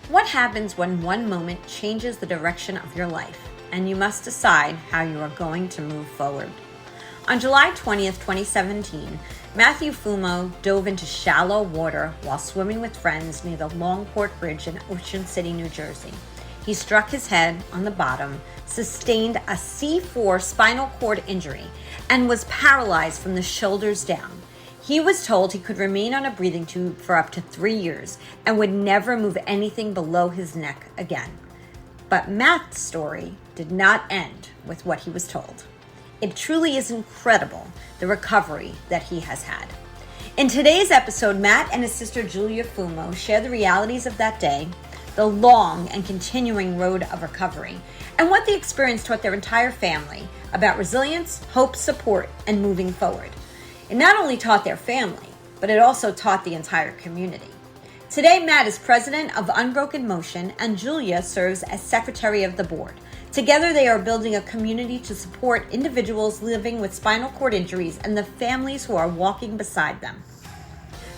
What happens when one moment changes the direction of your life, and you must decide how you are going to move forward? On July 20th, 2017, Matthew Fumo dove into shallow water while swimming with friends near the Longport Bridge in Ocean City, New Jersey. He struck his head on the bottom, sustained a C4 spinal cord injury, and was paralyzed from the shoulders down. He was told he could remain on a breathing tube for up to 3 years and would never move anything below his neck again. But Matt's story did not end with what he was told. It truly is incredible, the recovery that he has had. In today's episode, Matt and his sister Julia Fumo share the realities of that day, the long and continuing road of recovery, and what the experience taught their entire family about resilience, hope, support, and moving forward. It not only taught their family, but it also taught the entire community. Today, Matt is president of Unbroken Motion, and Julia serves as secretary of the board. Together, they are building a community to support individuals living with spinal cord injuries and the families who are walking beside them.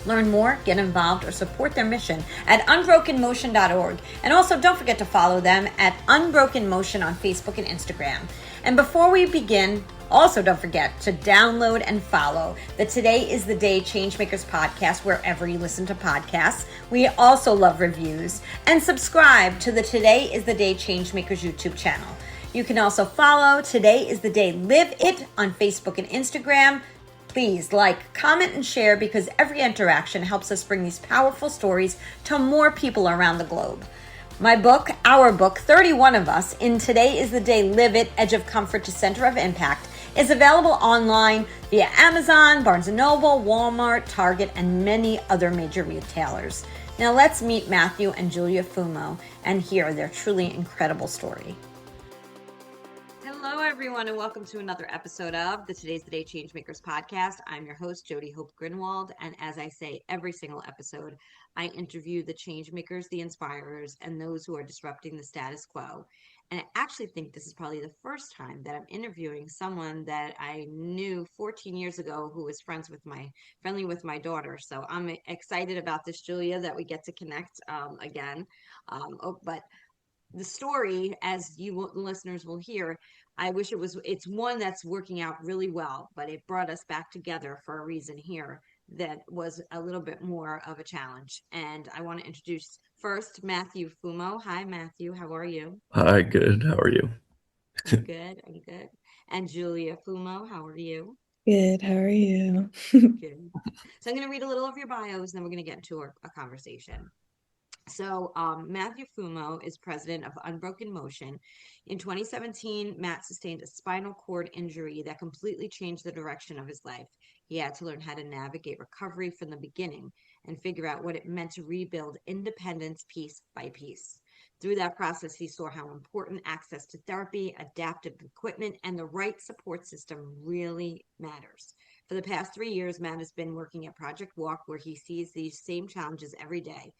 Learn more, get involved, or support their mission at unbrokenmotion.org. And also don't forget to follow them at Unbroken Motion on Facebook and Instagram. And before we begin, also don't forget to download and follow the Today is the Day Changemakers podcast wherever you listen to podcasts. We also love reviews. And subscribe to the Today is the Day Changemakers YouTube channel. You can also follow Today is the Day Live It on Facebook and Instagram. Please like, comment, and share because every interaction helps us bring these powerful stories to more people around the globe. My book, our book, 31 of Us, in Today is the Day Live It, Edge of Comfort to Center of Impact, is available online via Amazon, Barnes & Noble, Walmart, Target, and many other major retailers. Now let's meet Matthew and Julia Fumo and hear their truly incredible story. Hello, everyone, and welcome to another episode of the Today's the Day Changemakers podcast. I'm your host, Jody Hope Grinwald, and as I say every single episode, I interview the changemakers, the inspirers, and those who are disrupting the status quo. And I actually think this is probably the first time that I'm interviewing someone that I knew 14 years ago who was friendly with my daughter. So I'm excited about this, Julia, that we get to connect again. But the story, as you listeners will hear, it's one that's working out really well, but it brought us back together for a reason here that was a little bit more of a challenge. And I want to introduce first Matthew Fumo. Hi, Matthew. How are you? Hi, good. How are you? I'm good. I'm good. And Julia Fumo, how are you? Good. How are you? Good. So I'm going to read a little of your bios, and then we're going to get into a conversation. So Matthew Fumo is president of Unbroken Motion. In 2017, Matt sustained a spinal cord injury that completely changed the direction of his life. He had to learn how to navigate recovery from the beginning and figure out what it meant to rebuild independence piece by piece. Through that process, he saw how important access to therapy, adaptive equipment, and the right support system really matters. For the past 3 years, Matt has been working at Project Walk, where he sees these same challenges every day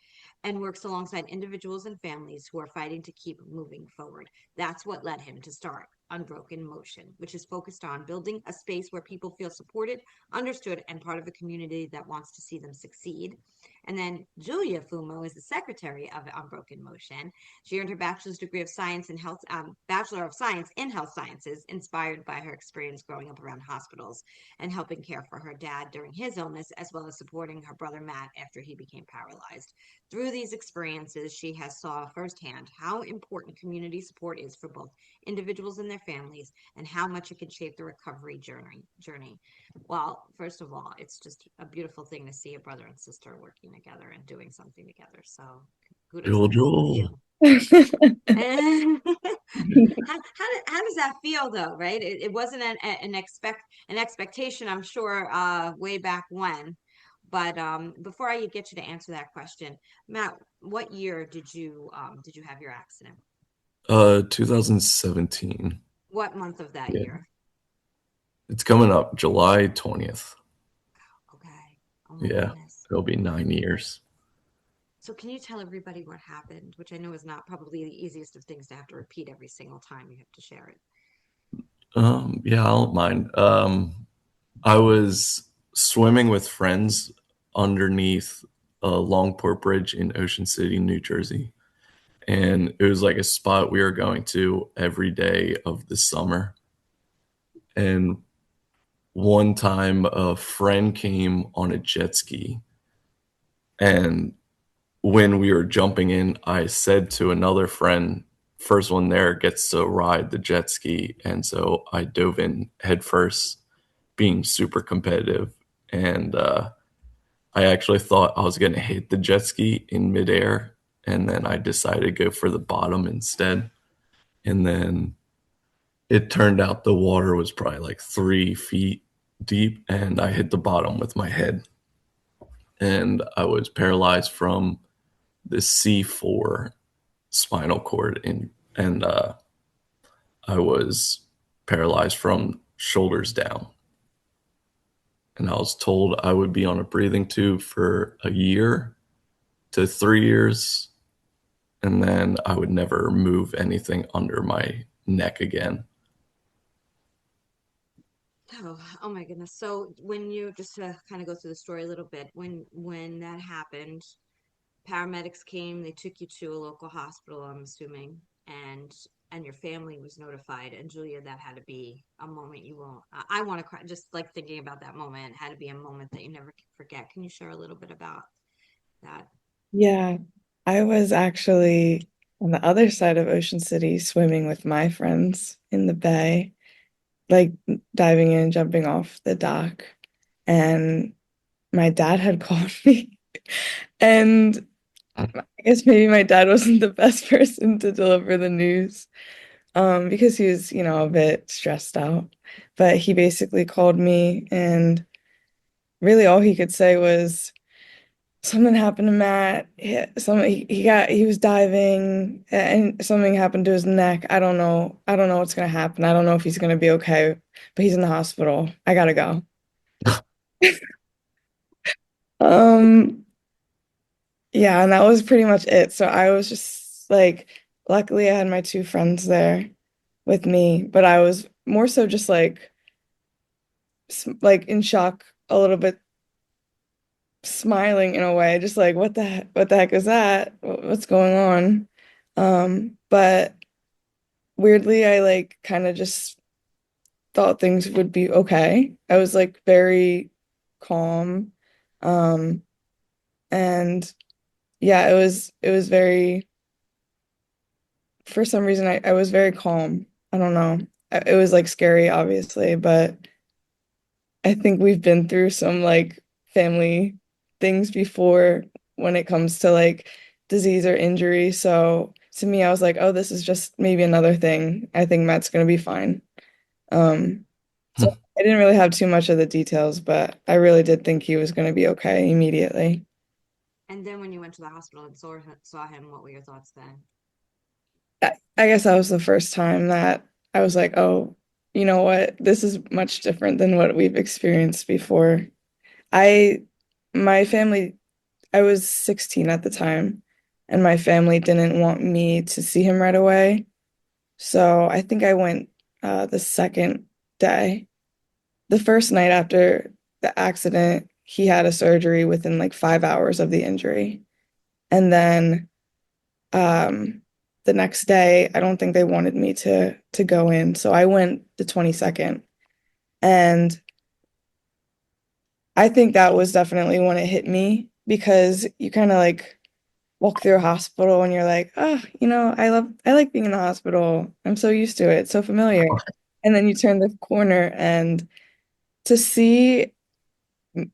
and works alongside individuals and families who are fighting to keep moving forward. That's what led him to start Unbroken Motion, which is focused on building a space where people feel supported, understood, and part of a community that wants to see them succeed. And then Julia Fumo is the secretary of Unbroken Motion. She earned her bachelor's degree of science in health, bachelor of science in health sciences, inspired by her experience growing up around hospitals and helping care for her dad during his illness, as well as supporting her brother Matt after he became paralyzed. Through these experiences, she has saw firsthand how important community support is for both individuals and their families, and how much it can shape the recovery journey. Well, first of all, it's just a beautiful thing to see a brother and sister working together and doing something together. So kudos Joel, to both of Joel. you. How does that feel though, right? It wasn't an expectation, I'm sure, way back when. But before I get you to answer that question, Matt, what year did you have your accident? 2017. What month of that Yeah. year? It's coming up July 20th. Okay. Oh my Yeah, goodness. it'll be 9 years. So can you tell everybody what happened? Which I know is not probably the easiest of things to have to repeat every single time you have to share it. Yeah, I don't mind. I was swimming with friends underneath Longport Bridge in Ocean City, New Jersey. and it was like a spot we were going to every day of the summer. And one time a friend came on a jet ski, and when we were jumping in, I said to another friend, first one there gets to ride the jet ski. And so I dove in headfirst, being super competitive. And I actually thought I was going to hit the jet ski in midair. And then I decided to go for the bottom instead. And then it turned out the water was probably like 3 feet deep. And I hit the bottom with my head. And I was paralyzed from the C4 spinal cord, and I was paralyzed from shoulders down. And I was told I would be on a breathing tube for a year to 3 years, and then I would never move anything under my neck again. Oh my goodness. So when you just to kind of go through the story a little bit, when that happened, paramedics came, they took you to a local hospital, I'm assuming, and and your family was notified. And Julia, that had to be a moment you won't. I want to cry just like thinking about that moment. It had to be a moment that you never can forget. Can you share a little bit about that? Yeah, I was actually on the other side of Ocean City swimming with my friends in the bay, like diving in, jumping off the dock. And my dad had called me. And I guess maybe my dad wasn't the best person to deliver the news, because he was, a bit stressed out. But he basically called me, and really all he could say was, something happened to Matt. He was diving and something happened to his neck. I don't know. I don't know what's gonna happen. I don't know if he's gonna be okay, but he's in the hospital. I gotta go. Um, yeah, and that was pretty much it. So I was just like, luckily I had my two friends there with me, but I was more so just like in shock a little bit, smiling in a way, just like what the heck is that? What's going on? But weirdly, I like kind of just thought things would be okay. I was like very calm. Um, and yeah, it was very, for some reason I was very calm. I don't know. It was like scary, obviously, but I think we've been through some like family things before when it comes to like disease or injury. So to me, I was like, oh, this is just maybe another thing. I think Matt's gonna be fine. So I didn't really have too much of the details, but I really did think he was gonna be okay immediately. And then when you went to the hospital and saw him, what were your thoughts then? I guess that was the first time that I was like, oh, you know what? This is much different than what we've experienced before. I, my family, I was 16 at the time, and my family didn't want me to see him right away. So I think I went the second day. The first night after the accident, he had a surgery within like 5 hours of the injury. And then the next day, I don't think they wanted me to go in. So I went the 22nd. And I think that was definitely when it hit me, because you kind of like walk through a hospital and you're like, oh, I like being in the hospital. I'm so used to it, so familiar. And then you turn the corner, and to see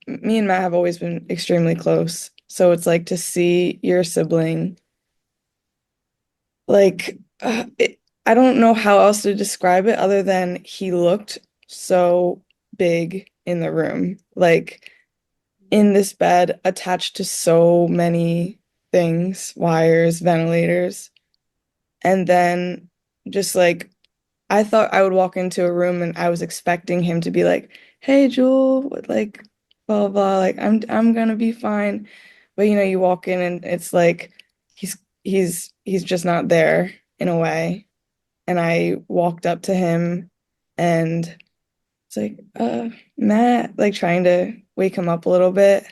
me and Matt have always been extremely close. So it's like to see your sibling, like, I don't know how else to describe it other than he looked so big in the room, like in this bed attached to so many things, wires, ventilators. And then just like I thought I would walk into a room and I was expecting him to be like, "Hey, Jewel, like blah blah blah, like I'm gonna be fine." But you walk in and it's like he's just not there in a way. And I walked up to him and it's like, Matt, like trying to wake him up a little bit,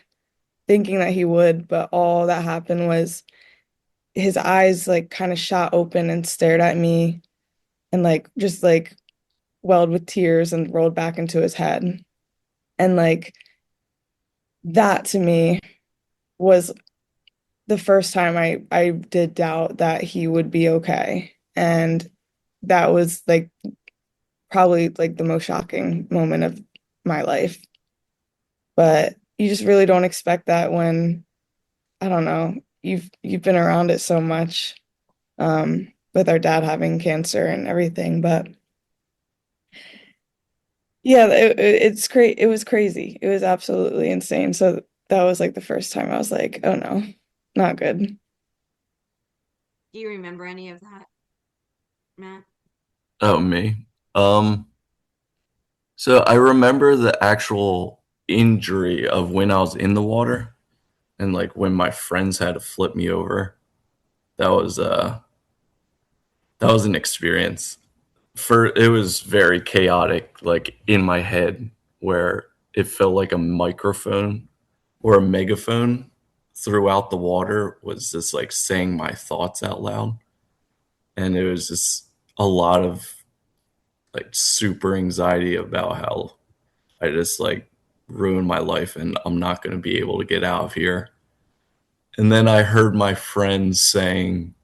thinking that he would, but all that happened was his eyes like kind of shot open and stared at me and like just like welled with tears and rolled back into his head. And like that to me was the first time I did doubt that he would be okay. And that was like probably like the most shocking moment of my life. But you just really don't expect that when, I don't know, you've been around it so much, with our dad having cancer and everything. But yeah, it's great. It was crazy. It was absolutely insane. So that was like the first time I was like, oh no, not good. Do you remember any of that, Matt? Oh, me. Um, so I remember the actual injury of when I was in the water and like when my friends had to flip me over. That was that was an experience. For it was very chaotic, like in my head, where it felt like a microphone or a megaphone throughout the water was just like saying my thoughts out loud. And it was just a lot of like super anxiety about how I just like ruined my life and I'm not going to be able to get out of here. And then I heard my friends saying,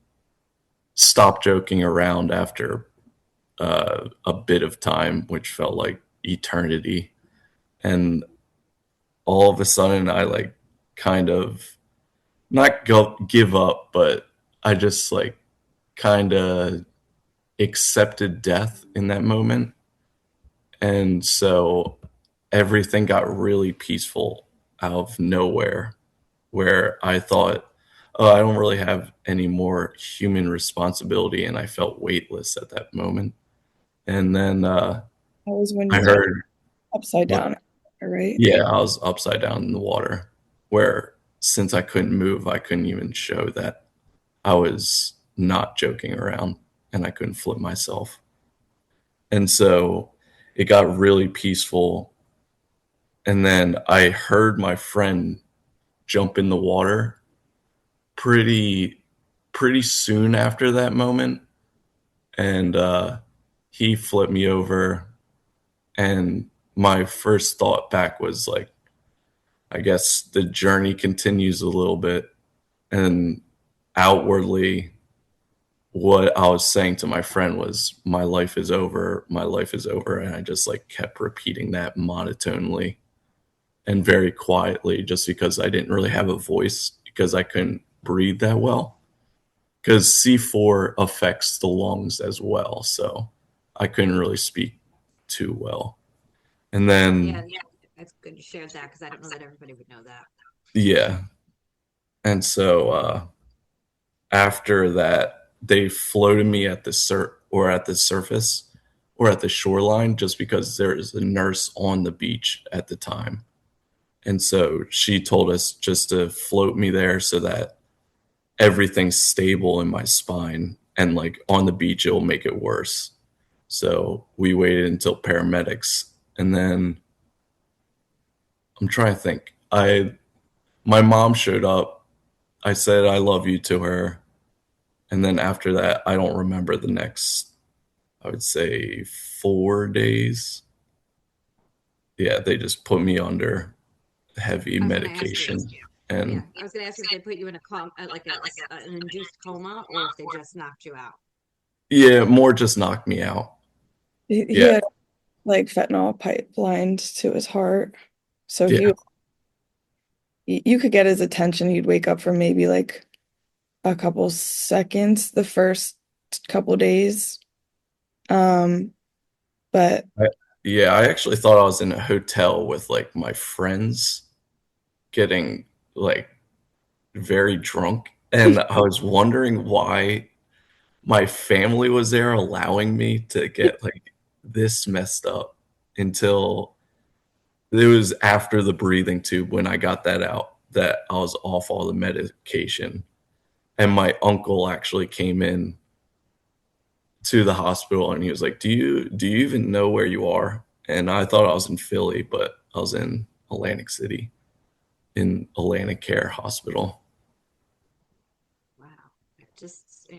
stop joking around after a bit of time, which felt like eternity. And all of a sudden, I like kind of not give up, but I just like kind of accepted death in that moment. And so everything got really peaceful out of nowhere, where I thought, oh, I don't really have any more human responsibility. And I felt weightless at that moment. And then That was when I you were heard, upside what? down, right? Yeah, I was upside down in the water, where since I couldn't move, I couldn't even show that I was not joking around and I couldn't flip myself. And so it got really peaceful. And then I heard my friend jump in the water pretty pretty soon after that moment. And he flipped me over. And my first thought back was like, I guess the journey continues a little bit. And outwardly, what I was saying to my friend was, my life is over, my life is over. And I just like kept repeating that monotonely and very quietly just because I didn't really have a voice because I couldn't breathe that well. Because C4 affects the lungs as well. So I couldn't really speak too well. And Yeah, then, yeah, that's good you shared that because I don't know that everybody would know that. yeah. And so after that, they floated me at the or at the surface or at the shoreline just because there is a nurse on the beach at the time. And so she told us just to float me there so that everything's stable in my spine. And like on the beach, it will make it worse. So we waited until paramedics. And then I'm trying to think. My mom showed up. I said I love you to her. And then after that, I don't remember the next, I would say 4 days. Yeah, they just put me under heavy I was going to ask you. medication. Yeah, And I was going to ask you if they put you in a coma, like an induced coma, or if they just knocked you out. yeah, more just knocked me out. He Yeah, had like fentanyl pipelined to his heart. So yeah. you could get his attention. He'd wake up for maybe like a couple seconds the first couple days. Um, but I, yeah, I actually thought I was in a hotel with like my friends getting like very drunk. And I was wondering why my family was there allowing me to get like this messed up until it was after the breathing tube when I got that out that I was off all the medication. And my uncle actually came in to the hospital and he was like, do you even know where you are? And I thought I was in Philly, but I was in Atlantic City in Atlantic Care Hospital. Wow. just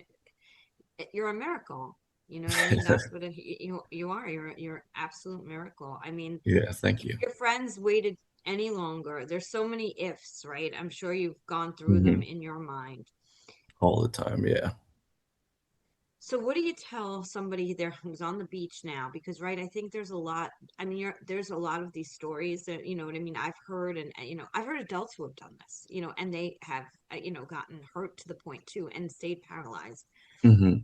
you're a miracle. You know what I mean? That's what you are. You're an absolute miracle. I mean, Yeah, thank if you. your friends waited any longer, there's so many ifs, right? I'm sure you've gone through them Hmm. in your mind. All the time, yeah. So what do you tell somebody there who's on the beach now? Because, right, I think there's a lot. I mean, there's a lot of these stories that, you know what I mean, I've heard, and I've heard adults who have done this, and they have, gotten hurt to the point too and stayed paralyzed. Hmm.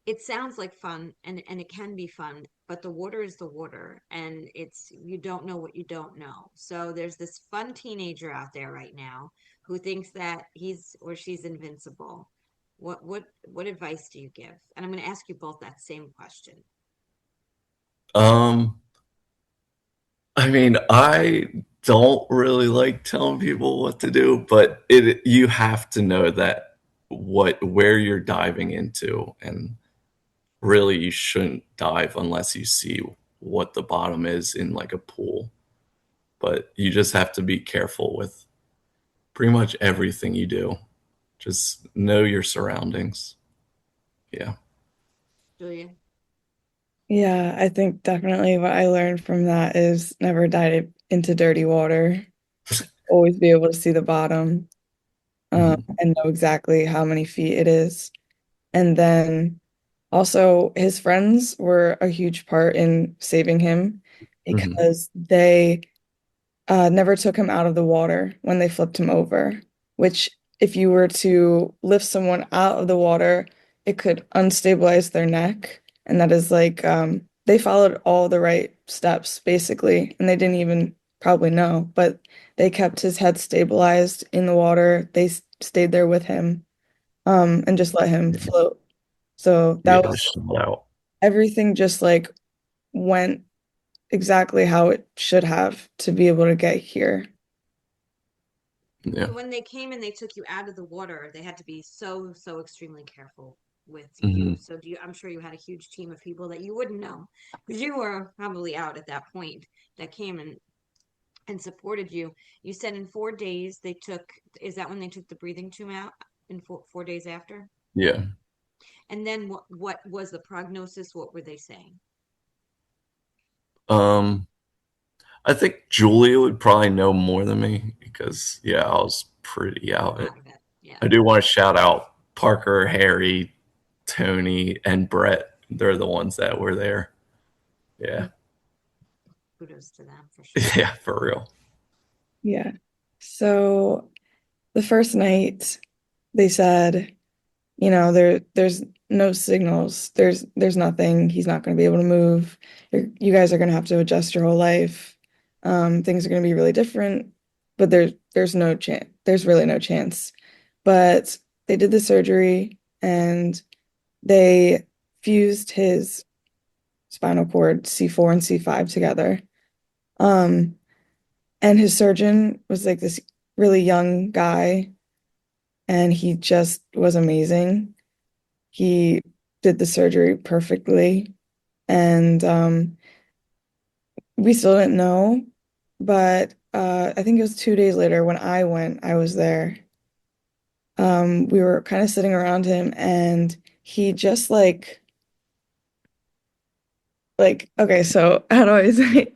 It sounds like fun, and it can be fun, but the water is the water, and it's you don't know what you don't know. So there's this fun teenager out there right now who thinks that he's or she's invincible. What advice do you give? And I'm going to ask you both that same question. Um, I mean, I don't really like telling people what to do, but you have to know that where you're diving into, and really you shouldn't dive unless you see what the bottom is in like a pool. But you just have to be careful with pretty much everything you do. Just know your surroundings. Yeah. Julia? Yeah, I think definitely what I learned from that is never dive into dirty water. Always be able to see the bottom, Hmm. and know exactly how many feet it is. And then also, his friends were a huge part in saving him Hmm. because they never took him out of the water when they flipped him over, which, if you were to lift someone out of the water, it could unstabilize their neck. And that is like, they followed all the right steps, basically, and they didn't even probably know, but they kept his head stabilized in the water. They stayed there with him, and just let him float. So that Yeah, was shout out. everything just like went exactly how it should have to be able to get here. Yeah. So when they came and they took you out of the water, they had to be so extremely careful with you. Hmm. So I'm sure you had a huge team of people that you wouldn't know because you were probably out at that point that came and supported you. You said in 4 days they took, is that when they took the breathing tube out in 4 days after? Yeah. And then what was the prognosis? What were they saying? Um, I think Julia would probably know more than me because, yeah, I was pretty You were out. out of it. Yeah. I do want to shout out Parker, Harry, Tony, and Brett. They're the ones that were there. Yeah. Kudos to them for sure. Yeah, for real. Yeah. So the first night they said, there's no signals. There's nothing. He's not going to be able to move. You guys are going to have to adjust your whole life. Things are going to be really different, but there's no chance. There's really no chance. But they did the surgery and they fused his spinal cord C4 and C5 together. Um, and his surgeon was like this really young guy, and he just was amazing. He did the surgery perfectly, and we still didn't know, but I think it was 2 days later when I went, I was there. We were kind of sitting around him, and he just like okay, so how do I say?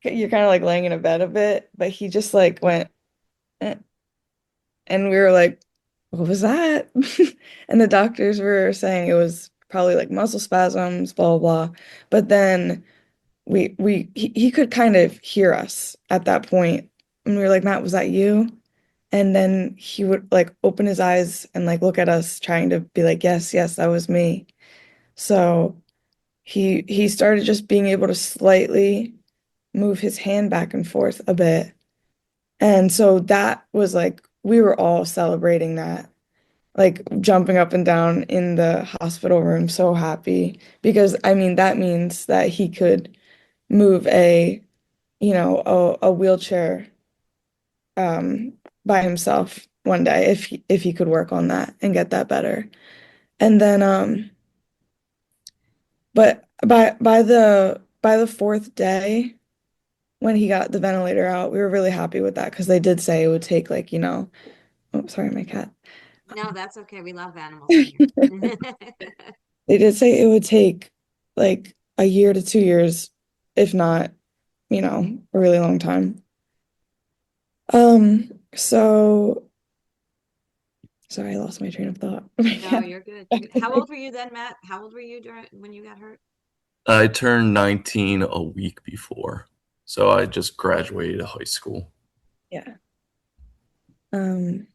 You're kind of like laying in a bed a bit, but he just like went, "Eh," and we were like, what was that? And the doctors were saying it was probably like muscle spasms, blah, blah, blah. But then he could kind of hear us at that point. And we were like, Matt, was that you? And then he would like open his eyes and like look at us, trying to be like, yes, yes, that was me. So he started just being able to slightly move his hand back and forth a bit. And so that was like, we were all celebrating that, like jumping up and down in the hospital room, so happy. Because I mean, that means that he could move a wheelchair um, by himself one day if he could work on that and get that better. And then, but by the fourth day, when he got the ventilator out, we were really happy with that because they did say it would take like, oh, sorry, my cat. No, that's okay. We love animals in here. They did say it would take like a year to 2 years, if not, a really long time. So sorry, I lost my train of thought. No, you're good. You're good. How old were you then, Matt? How old were you when you got hurt? I turned 19 a week before, so I just graduated high school. Yeah. Um,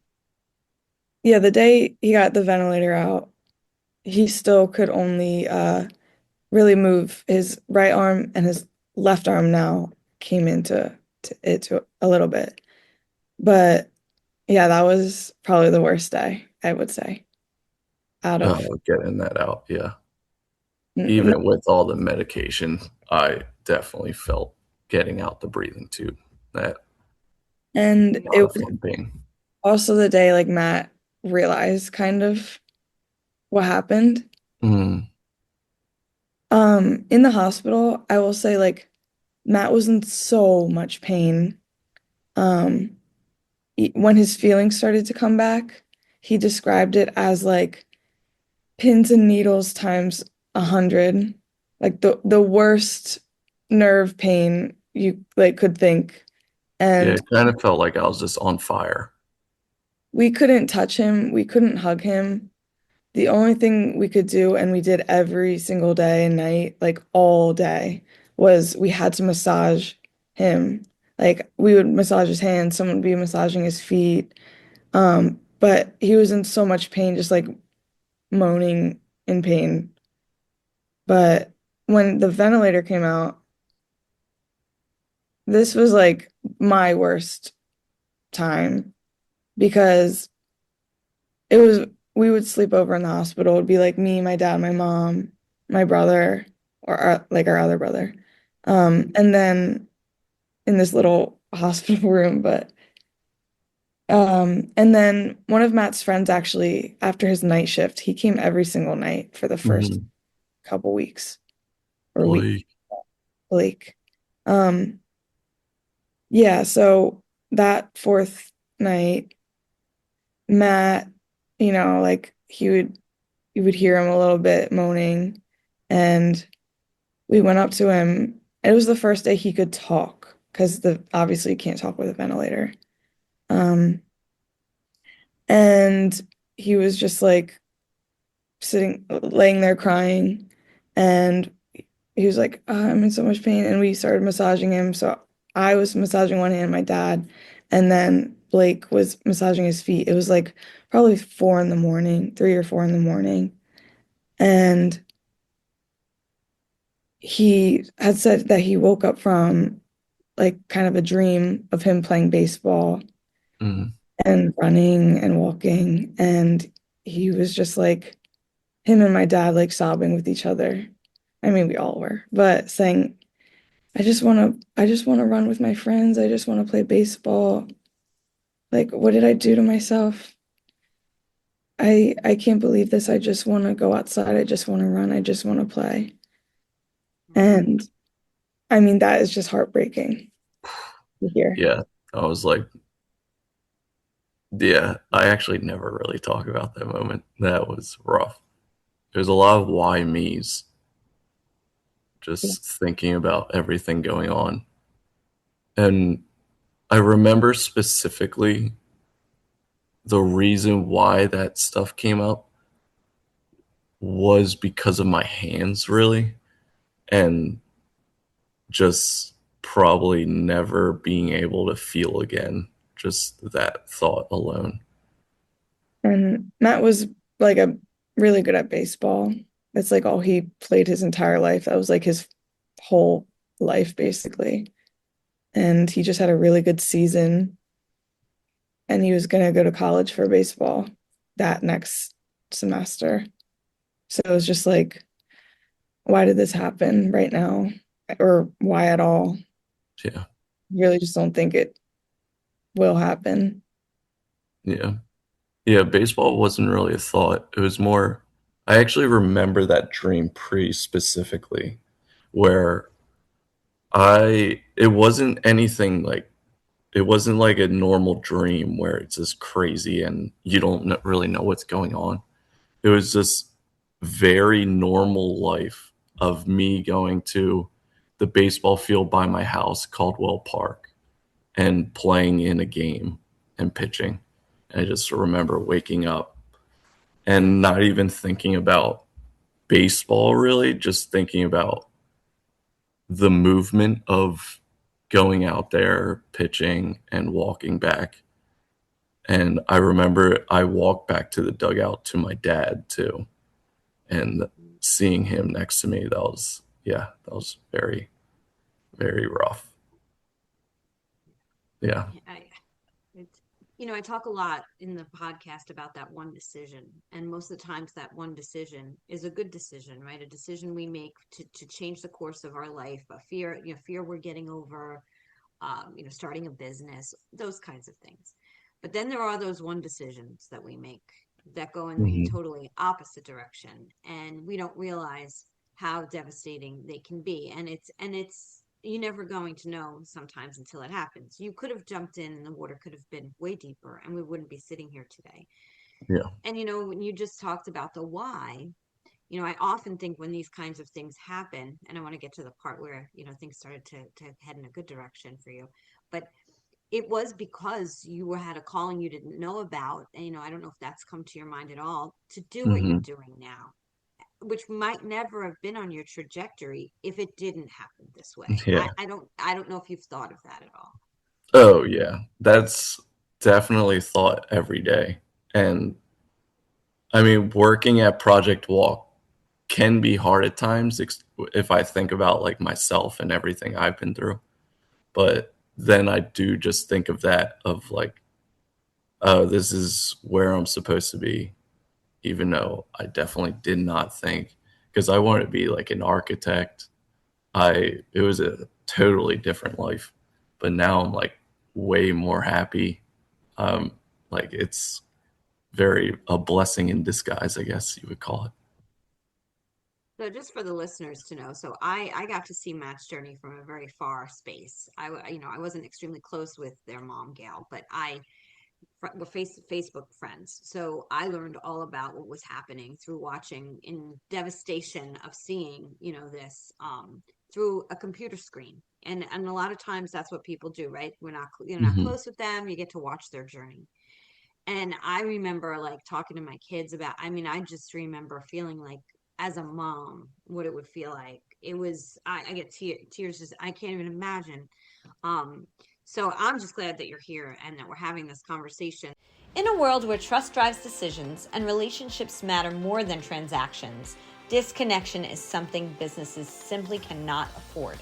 yeah, the day he got the ventilator out, he still could only really move his right arm, and his left arm now came into to a little bit. But yeah, that was probably the worst day, I would say, out of Getting that out, yeah. n- Even with all the medication, I definitely felt getting out the breathing tube. That and not it a was fun thing. also the day like Matt realized kind of what happened. Mm, In the hospital, I will say like Matt was in so much pain. Um, when his feelings started to come back, he described it as like pins and needles times 100, like the worst nerve pain you like could think. yeah, And it kind of felt like I was just on fire. we couldn't touch him, we couldn't hug him. The only thing we could do, and we did every single day and night, like all day, was we had to massage him. Like we would massage his hands, someone would be massaging his feet. But he was in so much pain, just like moaning in pain. But when the ventilator came out, this was like my worst time because it was we would sleep over in the hospital. It'd be like me, my dad, my mom, my brother, or our other brother. And then in this little hospital room, but and then one of Matt's friends actually, after his night shift, he came every single night for the first Mm, couple weeks or week, Blake. Blake. Um, yeah, so that fourth night, Matt, like you would hear him a little bit moaning, and we went up to him. It was the first day he could talk because the obviously you can't talk with a ventilator. Um, and he was just like laying there crying, and he was like, I'm in so much pain. And we started massaging him. So I was massaging one hand, my dad, and then Blake was massaging his feet. It was like probably 4 in the morning, 3 or 4 in the morning. And he had said that he woke up from like kind of a dream of him playing baseball Mm, and running and walking. And he was just like him and my dad like sobbing with each other. I mean, we all were, but saying, I just want to run with my friends. I just want to play baseball. Like, what did I do to myself? I can't believe this. I just want to go outside. I just want to run. I just want to play. And I mean, that is just heartbreaking to hear. yeah, I was like, yeah, I actually never really talk about that moment. That was rough. There's a lot of why me's, Yeah. just thinking about everything going on. And I remember specifically the reason why that stuff came up was because of my hands, really, and just probably never being able to feel again. Just that thought alone. And Matt was like a really good at baseball. That's like all he played his entire life. That was like his whole life, basically. And he just had a really good season. And he was going to go to college for baseball that next semester. So it was just like, why did this happen right now? Or why at all? Yeah. Really just don't think it will happen. Yeah. Yeah. Baseball wasn't really a thought. It was more, I actually remember that dream pretty specifically where it wasn't anything like, it wasn't like a normal dream where it's just crazy and you don't really know what's going on. It was just very normal life of me going to the baseball field by my house, Caldwell Park, and playing in a game and pitching. And I just remember waking up and not even thinking about baseball really, just thinking about the movement of going out there, pitching, and walking back. And I remember I walked back to the dugout to my dad too. And seeing him next to me, that was very, very rough. Yeah. It's, I talk a lot in the podcast about that one decision, and most of the times that one decision is a good decision, right? A decision we make to change the course of our life, a fear, fear we're getting over, starting a business, those kinds of things. But then there are those one decisions that we make that go in the Hmm. totally opposite direction, and we don't realize how devastating they can be. And it's you're never going to know sometimes until it happens. You could have jumped in and the water could have been way deeper and we wouldn't be sitting here today. Yeah. And when you just talked about the why, I often think when these kinds of things happen, and I want to get to the part where, things started to head in a good direction for you, but it was because you had a calling you didn't know about. And, I don't know if that's come to your mind at all, to do what you're Hmm. doing now, which might never have been on your trajectory if it didn't happen this way. Yeah. I don't know if you've thought of that at all. Oh, yeah. That's definitely thought every day. And I mean, working at Project Walk can be hard at times if I think about like myself and everything I've been through. But then I do just think of that of like, oh, this is where I'm supposed to be, even though I definitely did not think because I wanted to be like an architect. It was a totally different life, but now I'm like way more happy. Um, like it's very a blessing in disguise, I guess you would call it. So just for the listeners to know, so I got to see Matt's journey from a very far space. I wasn't extremely close with their mom, Gail, but we're Facebook friends. So I learned all about what was happening through watching in devastation of seeing, this through a computer screen. And a lot of times that's what people do, right? You're not Hmm. close with them. You get to watch their journey. And I remember like talking to my kids about, I just remember feeling like as a mom, what it would feel like. It was, I get tears, just, I can't even imagine. Um, so I'm just glad that you're here and that we're having this conversation. In a world where trust drives decisions and relationships matter more than transactions, disconnection is something businesses simply cannot afford.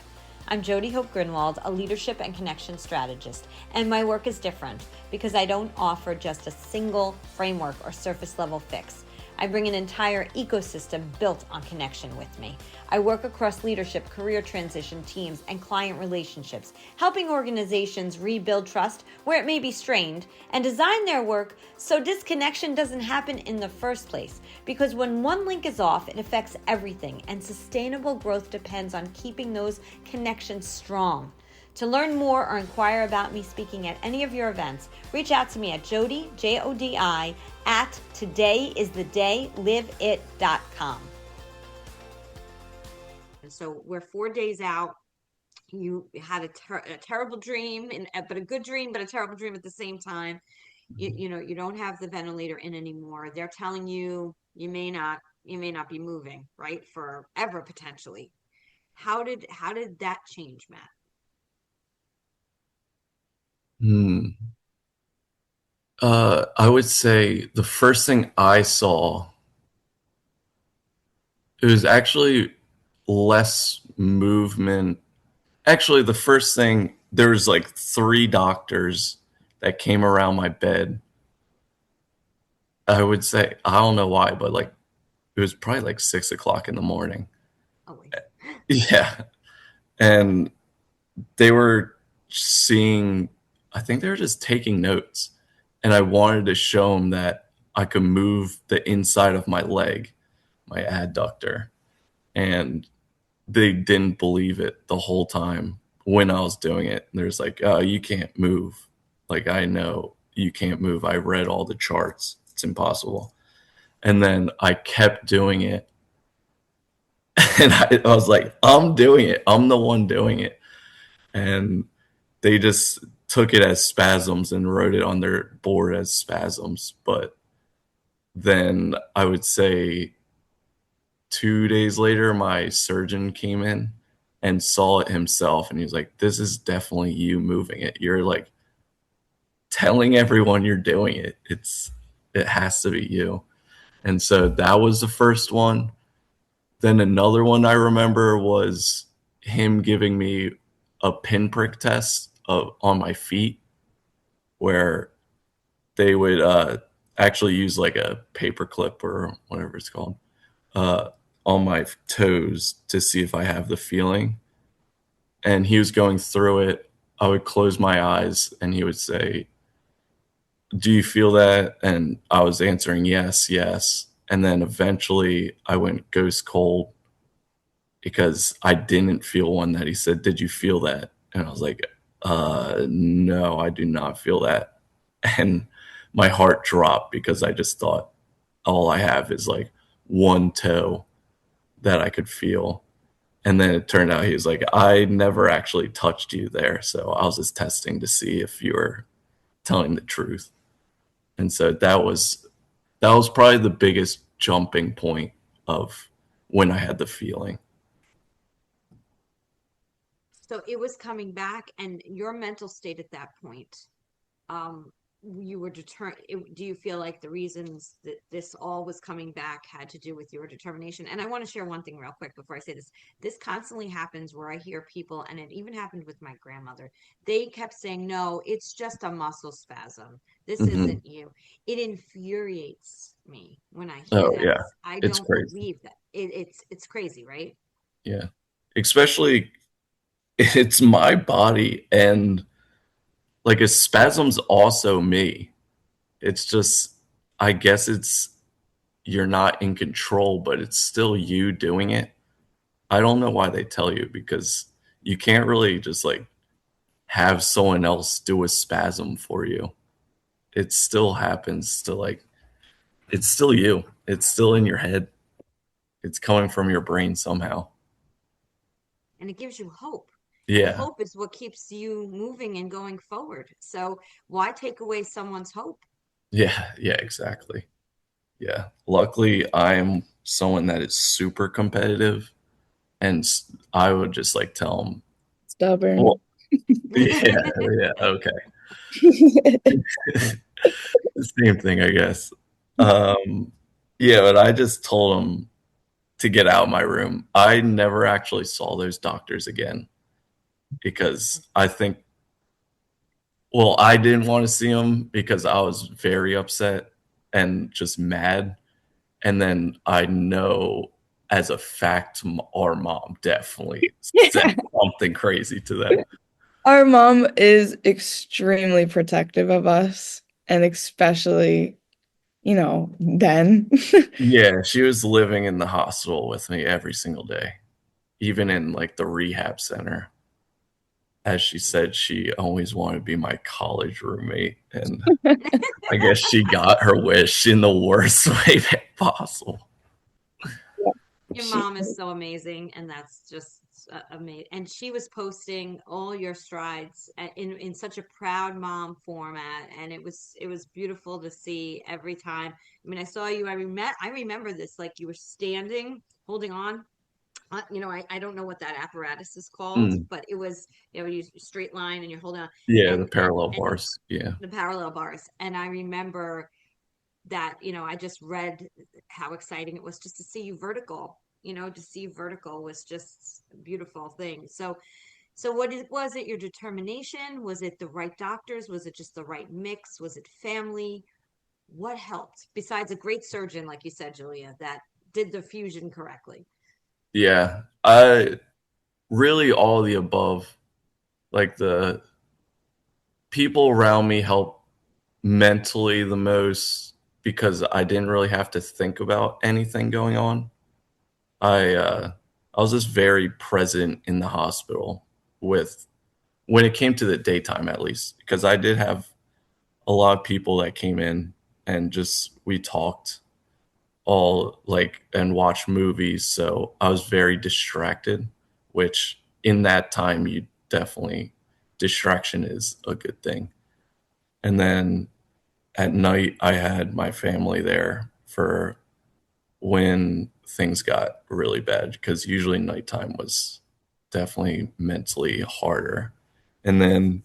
I'm Jody Hope Grinwald, a leadership and connection strategist, and my work is different because I don't offer just a single framework or surface level fix. I bring an entire ecosystem built on connection with me. I work across leadership, career transition, teams, and client relationships, helping organizations rebuild trust where it may be strained and design their work so disconnection doesn't happen in the first place. Because when one link is off, it affects everything, and sustainable growth depends on keeping those connections strong. To learn more or inquire about me speaking at any of your events, reach out to me at Jody, Jodi, at todayisthedayliveit.com. And so we're 4 days out. You had a terrible dream, but a good dream, but a terrible dream at the same time. You don't have the ventilator in anymore. They're telling you you may not be moving, right? Forever potentially. How did that change, Matt? Hmm. I would say the first thing I saw, it was actually less movement. Actually, the first thing, there was like three doctors that came around my bed. I would say, I don't know why, but like it was probably like 6 o'clock in the morning. Always. Yeah. And they were seeing, I think they were just taking notes. And I wanted to show them that I could move the inside of my leg, my adductor. And they didn't believe it the whole time. when I was doing it. There's like, oh, you can't move. Like, I know you can't move. I read all the charts. It's impossible. And then I kept doing it. And I was like, I'm doing it. I'm the one doing it. And they just took it as spasms and wrote it on their board as spasms. But then I would say 2 days later, my surgeon came in and saw it himself. And he was like, this is definitely you moving it. You're like telling everyone you're doing it. It has to be you. And so that was the first one. Then another one I remember was him giving me a pinprick test on my feet, where they would actually use like a paper clip or whatever it's called uh, on my toes to see if I have the feeling. And he was going through it. I would close my eyes and he would say, do you feel that? And I was answering yes, yes. And then eventually I went ghost cold because I didn't feel one that he said, did you feel that? And I was like, no, I do not feel that. And my heart dropped because I just thought all I have is like one toe that I could feel. And then it turned out he was like, I never actually touched you there. So I was just testing to see if you were telling the truth. And so that was probably the biggest jumping point of when I had the feeling. So it was coming back, and your mental state at that point, um, you were determined. Do you feel like the reasons that this all was coming back had to do with your determination? And I want to share one thing real quick before I say this. This constantly happens where I hear people, and it even happened with my grandmother. They kept saying, no, it's just a muscle spasm. This Hmm. isn't you. It infuriates me when I hear Oh that, yeah, because I it's don't crazy. believe that. It's crazy, right? Yeah, especially it's my body, and like a spasm's also me. It's just, I guess it's, you're not in control, but it's still you doing it. I don't know why they tell you, because you can't really just like have someone else do a spasm for you. It still happens to like, it's still you. It's still in your head. It's coming from your brain somehow. And it gives you hope. And Yeah. hope is what keeps you moving and going forward. So why take away someone's hope? Yeah. Yeah, exactly. Yeah. Luckily, I'm someone that is super competitive, and I would just like tell them, well, Stubborn. yeah, yeah, okay. Same thing, I guess. Um, yeah, but I just told him to get out of my room. I never actually saw those doctors again because I think, well, I didn't want to see them because I was very upset and just mad. And then I know as a fact, our mom definitely said something crazy to them. Our mom is extremely protective of us, and especially, then. Yeah, she was living in the hospital with me every single day, even in like the rehab center. As she said, she always wanted to be my college roommate. And I guess she got her wish in the worst way possible. Your She, mom is so amazing, and that's just amazing. And she was posting all your strides in such a proud mom format, and it was beautiful to see every time. I mean, I saw you. I remember this, like you were standing, holding on. I don't know what that apparatus is called, Mm, but it was, you straight line and you're holding on, yeah, the and parallel bars. Yeah. the parallel bars. And I remember that, I just read how exciting it was just to see you vertical. To see you vertical was just a beautiful thing. So was it your determination? Was it the right doctors? Was it just the right mix? Was it family? What helped besides a great surgeon, like you said, Julia, that did the fusion correctly? Yeah. I really all of the above. Like the people around me helped mentally the most because I didn't really have to think about anything going on. I uh I was just very present in the hospital with when it came to the daytime, at least, because I did have a lot of people that came in and just we talked all like and watched movies. So I was very distracted, which in that time, you definitely distraction is a good thing. And then at night, I had my family there for when things got really bad because usually nighttime was definitely mentally harder. And then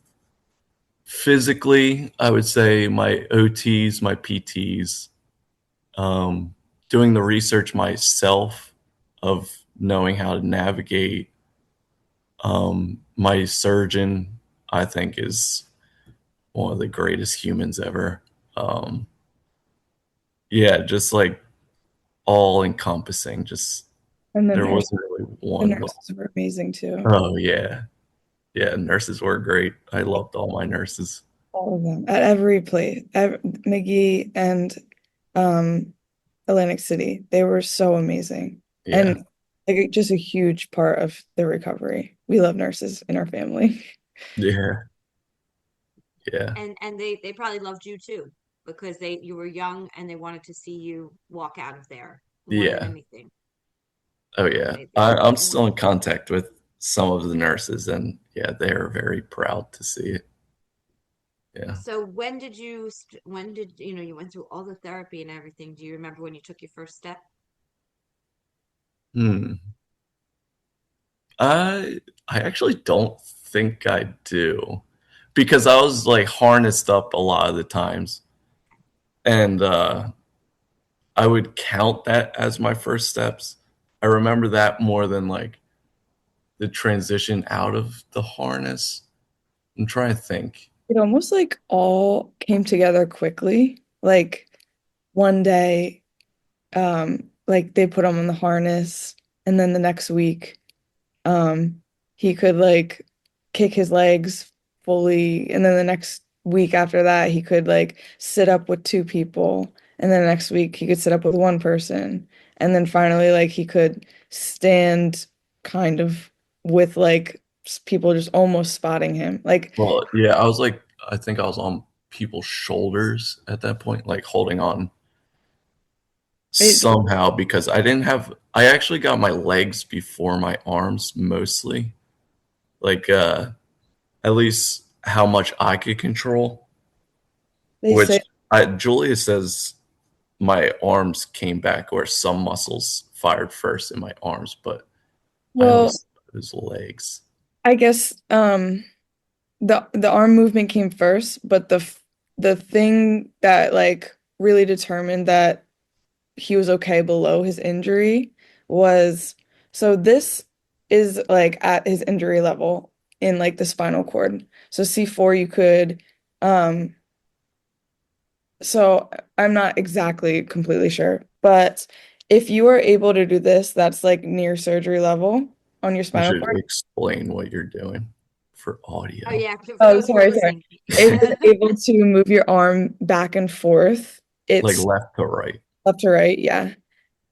physically, I would say my OTs, my PTs, um, doing the research myself of knowing how to navigate. My surgeon, I think, is one of the greatest humans ever. Um, yeah, just like all encompassing. Just And there wasn't really the one. nurses were amazing too. Oh yeah, yeah. Nurses were great. I loved all my nurses. All of them at every place. McGee and um, Atlantic City. They were so amazing. Yeah, And like just a huge part of the recovery. We love nurses in our family. yeah, yeah, And they probably loved you too because they you were young and they wanted to see you walk out of there more than yeah. anything. Oh yeah. I'm They still want. in contact with some of the nurses, and yeah, they are very proud to see it. Yeah. So when did you went through all the therapy and everything? Do you remember when you took your first step? Hmm. I actually don't think I do because I was like harnessed up a lot of the times, and I would count that as my first steps. I remember that more than like the transition out of the harness. I'm trying to think. It almost like all came together quickly. Like one day, like they put him on the harness, and then the next week, um, he could like kick his legs fully, and then the next week after that, he could like sit up with two people, and then the next week he could sit up with one person, and then finally, like he could stand kind of with like people just almost spotting him. Like Well, yeah, I was like, I think I was on people's shoulders at that point, like holding on it, somehow because I actually got my legs before my arms mostly. Like, at least how much I could control, they which say, Julia says my arms came back or some muscles fired first in my arms, but I well, always thought it was legs. I guess the arm movement came first, but the thing that like really determined that he was okay below his injury was so this is like at his injury level in like the spinal cord. So C4 you could um so I'm not exactly completely sure, but if you are able to do this, that's like near surgery level on your You spinal should cord. explain what you're doing for Oh audio. yeah, for Oh, those who are sorry, sorry. listening. If you're able to move your arm back and forth, Like it's left to right. left to right, yeah.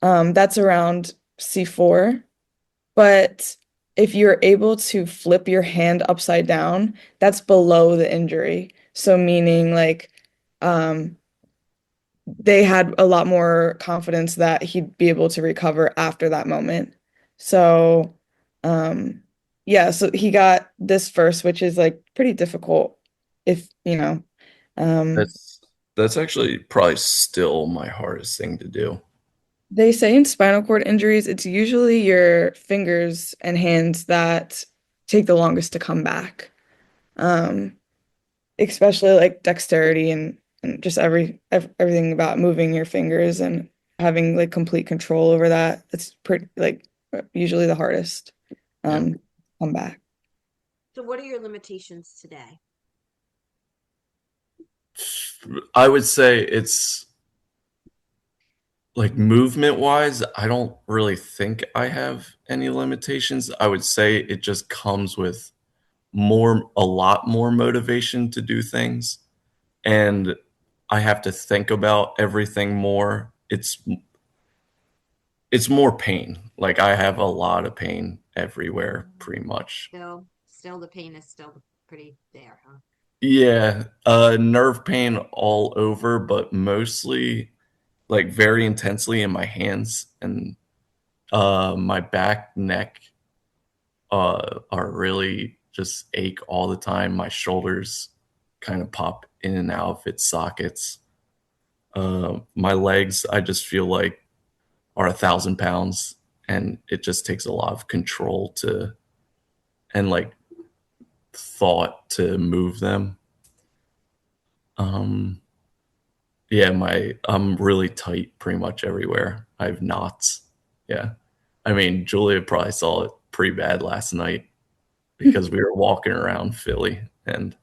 That's around C4. But if you're able to flip your hand upside down, that's below the injury. So meaning like um they had a lot more confidence that he'd be able to recover after that moment. So um yeah, so he got this first, which is like pretty difficult if, um That's that's actually probably still my hardest thing to do. they say in spinal cord injuries, it's usually your fingers and hands that take the longest to come back. Um, Especially like dexterity and just everything about moving your fingers and having like complete control over that. It's pretty like usually the hardest Yeah. come back. So what are your limitations today? I would say it's like movement wise, I don't really think I have any limitations. I would say it just comes with a lot more motivation to do things. And I have to think about everything more. It's more pain. Like I have a lot of pain everywhere, pretty much. Still the pain is still. pretty there, huh? Yeah, nerve pain all over, but mostly like very intensely in my hands and my back, neck are really just ache all the time. My shoulders kind of pop in and out of its sockets. My legs, I just feel like are 1,000 pounds, and it just takes a lot of control to and like thought to move them. Um, yeah, I'm really tight pretty much everywhere. I have knots. Yeah, I mean Julia probably saw it pretty bad last night because we were walking around Philly, and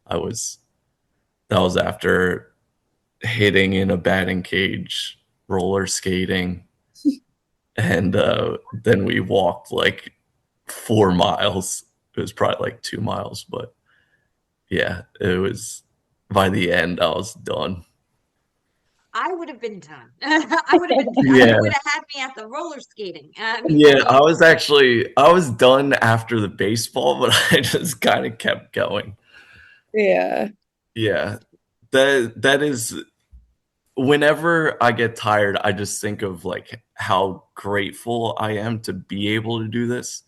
I was that was after hitting in a batting cage, roller skating, and then we walked like 4 miles. It was probably like 2 miles, but yeah, it was. By the end, I was done. I would have been done. I would have been. You Yeah, would have had me at the roller skating. I mean, yeah. I was done after the baseball, but I just kind of kept going. Yeah. Yeah, that is whenever I get tired, I just think of like how grateful I am to be able to do this.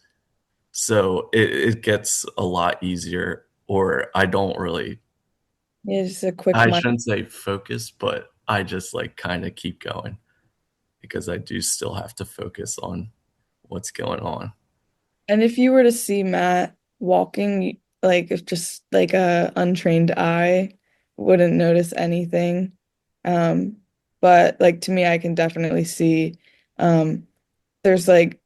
So it gets a lot easier, or I don't really, Yeah, just a quick I mind. shouldn't say focus, but I just like kind of keep going because I do still have to focus on what's going on. And if you were to see Matt walking, like if just like a untrained eye wouldn't notice anything. Um, but like to me, I can definitely see there's like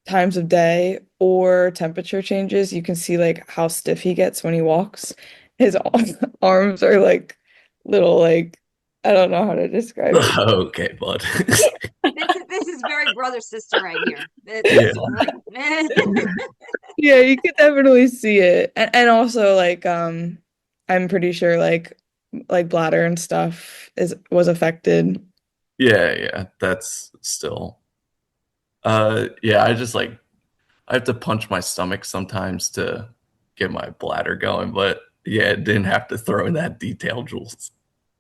times of day or temperature changes. You can see like how stiff he gets when he walks. His arms are like little like I don't know how to describe it. Okay, bud. this is very brother sister right here. This Yeah, is great. Yeah, you could definitely see it. And also like I'm pretty sure like bladder and stuff is was affected. yeah. That's still. Yeah. I just like I have to punch my stomach sometimes to get my bladder going, but yeah, it didn't have to throw in that detail, Jules.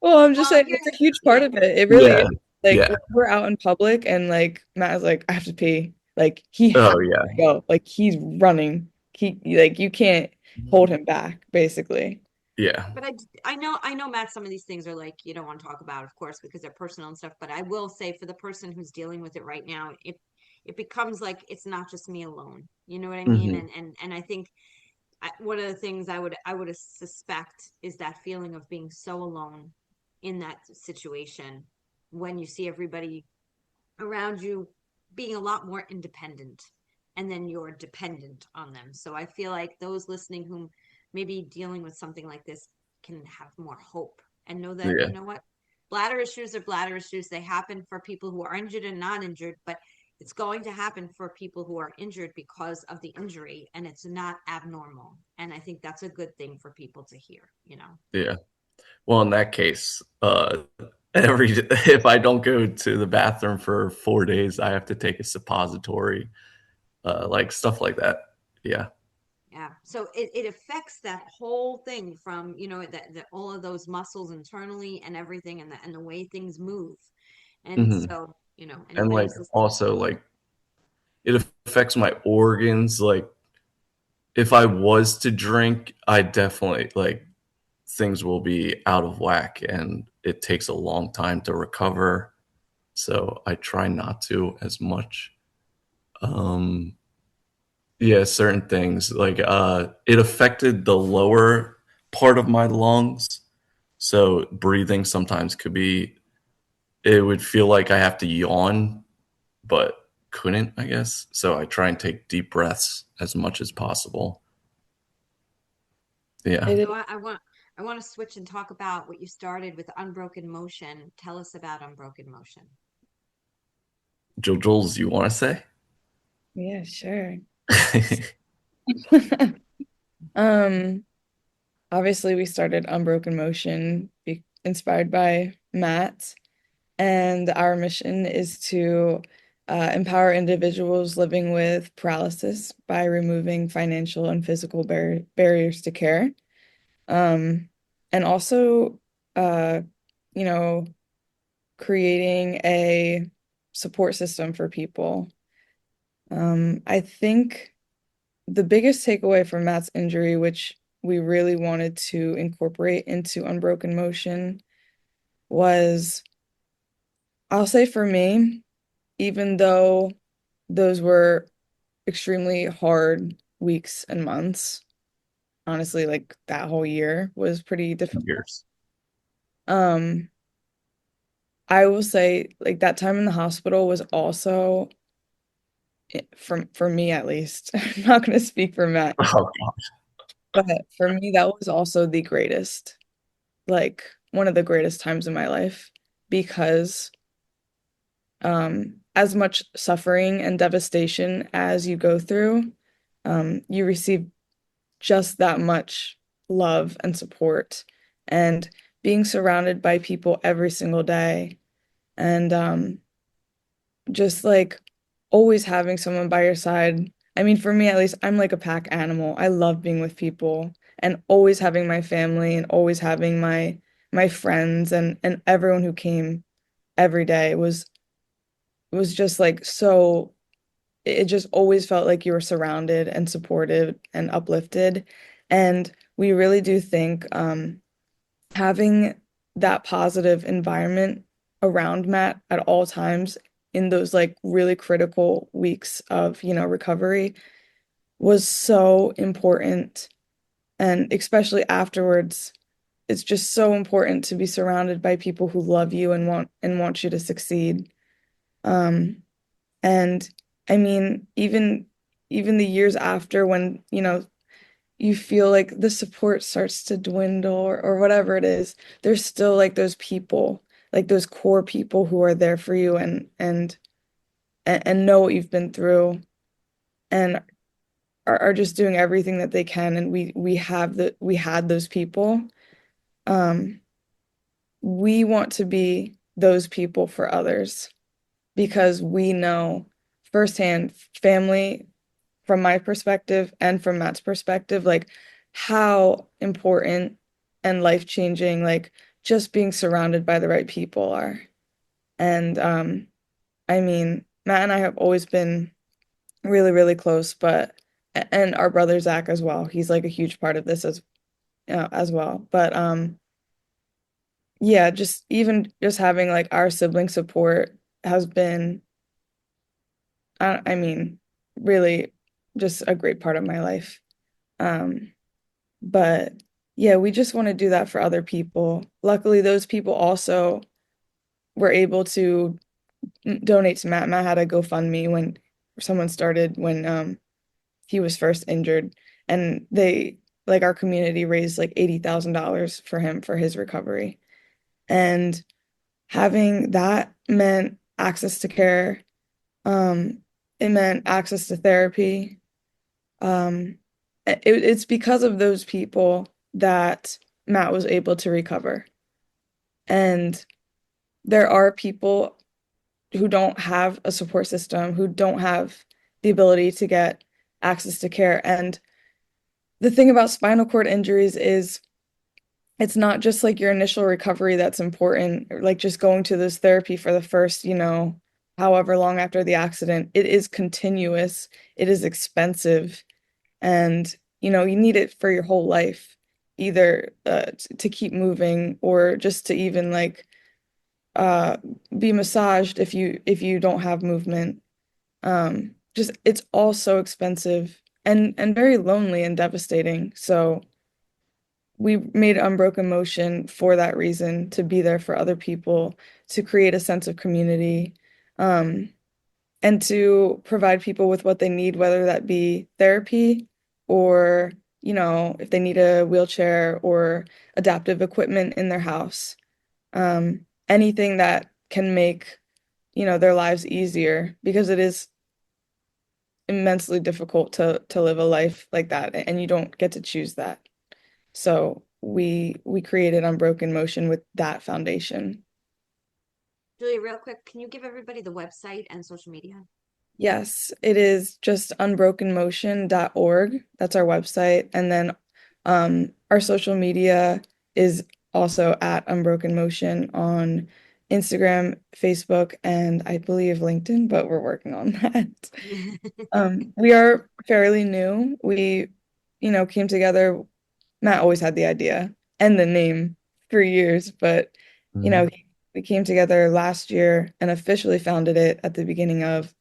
Well, I'm just Well, saying it's a huge part yeah. of it. It really Yeah, is. Like yeah. when we're out in public and like Matt is like, I have to pee. Like he has Oh yeah, to go. Like he's running. He like you can't hold him back, basically. yeah, But I know, Matt, some of these things are like you don't want to talk about, of course, because they're personal and stuff. But I will say for the person who's dealing with it right now, it becomes like it's not just me alone. You know what I mean? hmm And I think one of the things I would suspect is that feeling of being so alone in that situation when you see everybody around you being a lot more independent and then you're dependent on them. So I feel like those listening who may be dealing with something like this can have more hope and know that, yeah, you know what, bladder issues are bladder issues. They happen for people who are injured and not injured, but it's going to happen for people who are injured because of the injury and it's not abnormal. And I think that's a good thing for people to hear. yeah. Well, in that case, every if I don't go to the bathroom for 4 days, I have to take a suppository, like stuff like that. Yeah, Yeah. So it affects that whole thing from, that all of those muscles internally and everything and the way things move. And hmm so, and anybody like who's listening. also like it affects my organs. Like if I was to drink, I definitely like things will be out of whack, and it takes a long time to recover. So I try not to as much. Um, yeah, certain things like it affected the lower part of my lungs. So breathing sometimes could be it would feel like I have to yawn, but couldn't, I guess. So I try and take deep breaths as much as possible. Yeah. It So is, I want to switch and talk about what you started with Unbroken Motion. Tell us about Unbroken Motion. Jules, you want to say? yeah, sure. Um, obviously we started Unbroken Motion inspired by Matt, and our mission is to empower individuals living with paralysis by removing financial and physical barriers to care. Um, and also, uh, you know, creating a support system for people. I think the biggest takeaway from Matt's injury, which we really wanted to incorporate into Unbroken Motion, was, I'll say for me, even though those were extremely hard weeks and months, honestly, like that whole year was pretty difficult. Years. Um, I will say like that time in the hospital was also for me at least. I'm not going to speak for Matt, Oh, but for me that was also the greatest, like one of the greatest times in my life because as much suffering and devastation as you go through, you receive just that much love and support and being surrounded by people every single day and just like always having someone by your side. I mean, for me at least, I'm like a pack animal. I love being with people and always having my family and always having my friends and everyone who came every day was just like so it just always felt like you were surrounded and supported and uplifted. And we really do think having that positive environment around Matt at all times in those like really critical weeks of, recovery was so important. And especially afterwards, it's just so important to be surrounded by people who love you and want you to succeed. Um, and I mean, even the years after when, you feel like the support starts to dwindle or whatever it is, there's still like those people, like those core people who are there for you and know what you've been through and are just doing everything that they can. And we had those people. Um, we want to be those people for others because we know firsthand, family, from my perspective and from Matt's perspective, like how important and life-changing, like just being surrounded by the right people are. And I mean, Matt and I have always been really, really close, but and our brother Zach as well. He's like a huge part of this as well. But yeah, just even just having like our sibling support has been, I mean, really just a great part of my life. Um, But yeah, we just want to do that for other people. Luckily, those people also were able to donate to Matt. Matt had a GoFundMe when someone started when he was first injured, and they like our community raised like $80,000 for him for his recovery. And having that meant access to care. It meant access to therapy. Um, it's because of those people that Matt was able to recover. And there are people who don't have a support system, who don't have the ability to get access to care. And the thing about spinal cord injuries is it's not just like your initial recovery that's important, or like just going to this therapy for the first, however long after the accident. It is continuous, it is expensive. And you need it for your whole life, either to keep moving or just to even like uh be massaged if you don't have movement. Just it's all so expensive and very lonely and devastating. So we made Unbroken Motion for that reason, to be there for other people, to create a sense of community. Um, and to provide people with what they need, whether that be therapy or, if they need a wheelchair or adaptive equipment in their house. Anything that can make, their lives easier because it is immensely difficult to live a life like that and you don't get to choose that. So we created Unbroken Motion with that foundation. Julia, real quick, can you give everybody the website and social media? Yes, it is just unbrokenmotion.org. That's our website. And then our social media is also at Unbroken Motion on Instagram, Facebook, and I believe LinkedIn, but we're working on that. We are fairly new. We came together. Matt always had the idea and the name for years, but you know, Mhm. we came together last year and officially founded it at the beginning of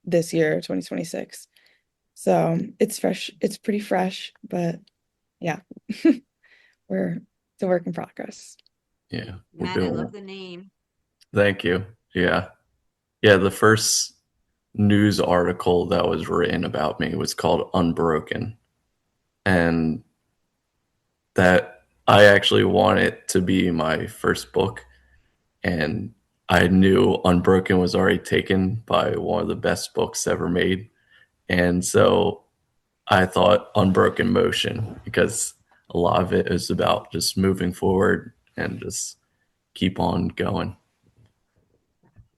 this year, 2026. So it's fresh, it's pretty fresh, but yeah, we're it's a work in progress. Yeah, we're Matt, I doing love it. the name. Thank you. Yeah. Yeah, the first news article that was written about me was called Unbroken. And that I actually want it to be my first book. And I knew Unbroken was already taken by one of the best books ever made. And so I thought Unbroken Motion because a lot of it is about just moving forward and just keep on going.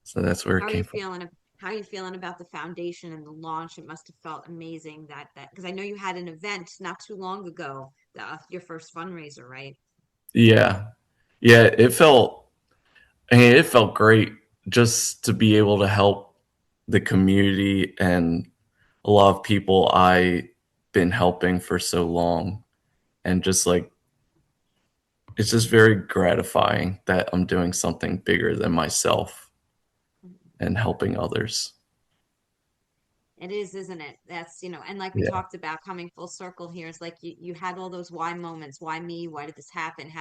So that's where it How are you came from. feeling? How are you feeling about the foundation and the launch? It must have felt amazing that because I know you had an event not too long ago, your first fundraiser, right? Yeah. Yeah, it felt great just to be able to help the community and a lot of people I been helping for so long and just like it's just very gratifying that I'm doing something bigger than myself and helping others. It is, isn't it? That's, and like we Yeah. talked about coming full circle here, it's like you had all those why moments. Why me? Why did this happen?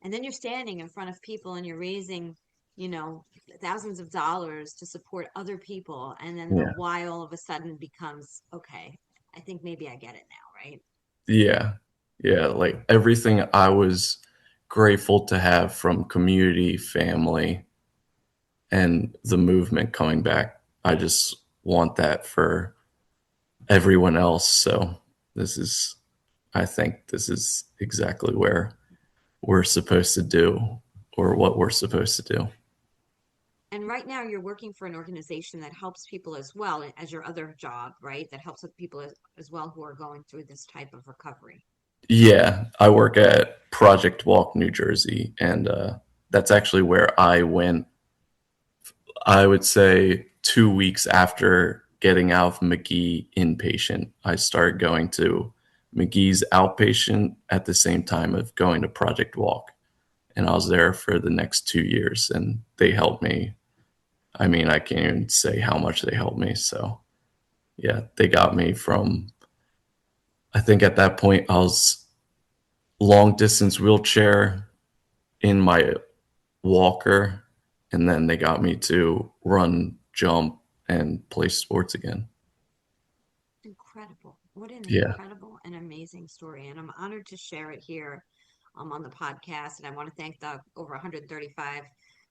And then you're standing in front of people and you're raising, you know, thousands of dollars to support other people. And then the Yeah. why all of a sudden becomes, okay, I think maybe I get it now, right? Yeah. Yeah, like everything I was grateful to have from community, family, and the movement coming back. I just want that for everyone else. So this is, I think this is exactly where we're supposed to do or what we're supposed to do. And right now you're working for an organization that helps people as well as your other job, right? That helps with people as well who are going through this type of recovery. Yeah, I work at Project Walk, New Jersey, and that's actually where I went. I would say 2 weeks after getting out of McGee inpatient, I started going to McGee's outpatient at the same time of going to Project Walk. And I was there for the next 2 years, and they helped me. I mean, I can't even say how much they helped me. So, yeah, they got me from, I think at that point, I was long distance wheelchair in my walker, and then they got me to run, jump, and play sports again. Incredible. What an Yeah. incredible and amazing story. And I'm honored to share it here on the podcast. And I want to thank the over 135